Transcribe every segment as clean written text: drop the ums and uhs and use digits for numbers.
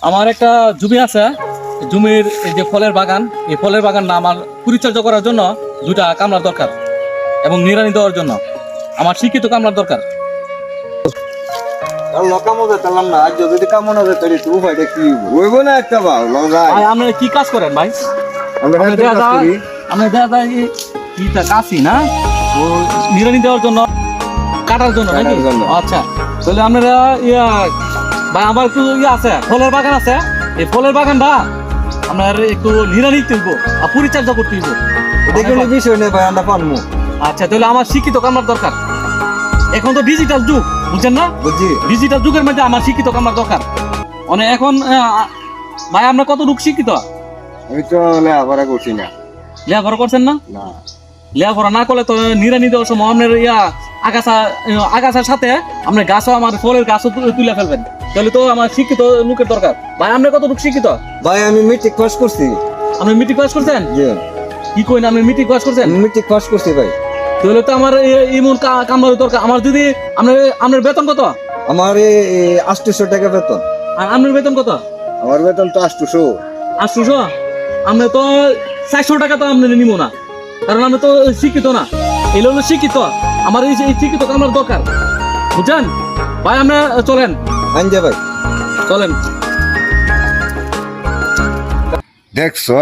আমার একটা জমি আছে, জমির এই যে ফলের বাগান, এই ফলের বাগানটা আমার পরিচর্যা করার জন্য দুটা কামলার দরকার এবং নিড়ানি দেওয়ার জন্য আমার শিক্ষিত কামলার দরকার। আপনারা কি কাজ করেন ভাই? কাশি না, ও নিড়ানি দেওয়ার জন্য, কাটার জন্য নাকি? আচ্ছা, তাহলে আপনারা ভাই আমার একটু আছে, ফলের বাগান আছে, এই ফলের বাগানটা আপনার একটু নিড়ানি তুলবো আর পরিচর্যা করতে হইব। বিষয় নেই ভাই, আমরা পারবো। আচ্ছা, তাহলে আমার শিক্ষিত কামলার দরকার। এখন তো ডিজিটাল যুগ, বুঝছেন না? বুঝছি। ডিজিটাল যুগের মধ্যে আমার শিক্ষিত কামলার দরকার। মানে এখন ভাই আমরা কত লোক শিক্ষিত? আমি তো লেখাপড়া করছি না। লেখাপড়া করছেন না? না, লেখাপড়া না করলে তো নিড়ানি দেওয়ার সময় আপনার আগাছার সাথে আপনার গাছও, আমার ফলের গাছও তুলে ফেলবেন। তাহলে তো আমার শিক্ষিত লোকের দরকার। ভাই আমরা কত লোক শিক্ষিত? ভাই আমি মেট্রিক পাস করছি। আপনি মেট্রিক পাস করছেন? জি। কি কই না, আপনি মেট্রিক পাস করছেন? মেট্রিক পাস করছি ভাই। তাহলে তো আমার এমন কামলার দরকার। আমার যদি আপনার বেতন কত? আমার 800 টাকা বেতন। আর আপনার বেতন কত? আমার বেতন তো 800। 800? আমরা তো 400 টাকা তো আপনার নিব না, কারণ আমরা তো শিক্ষিত না। এগুলো হলো শিক্ষিত, আমার এই শিক্ষিত কামলার দরকার, বুঝছেন ভাই? আমরা চলেন, আনজা ভাই, চলেন। দেখছো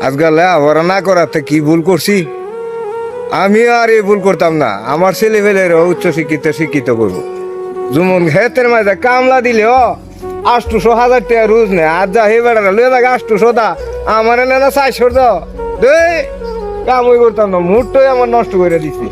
আজকাল লেখাপড়া না করাতে কি ভুল করছি। আমি আর এই ভুল করতাম না, আমার ছেলে ফেলের উচ্চ শিক্ষিত করবো। যেমন হেতের মাঝে কামলা দিলে 800,000 টাকা রোজ নেই। আর যা হে বেড়া লয়ে থাকে 800 দা, আমার এনে না 400 দাও। কামই করতাম না, মুহূর্তই আমার নষ্ট করে দিছি।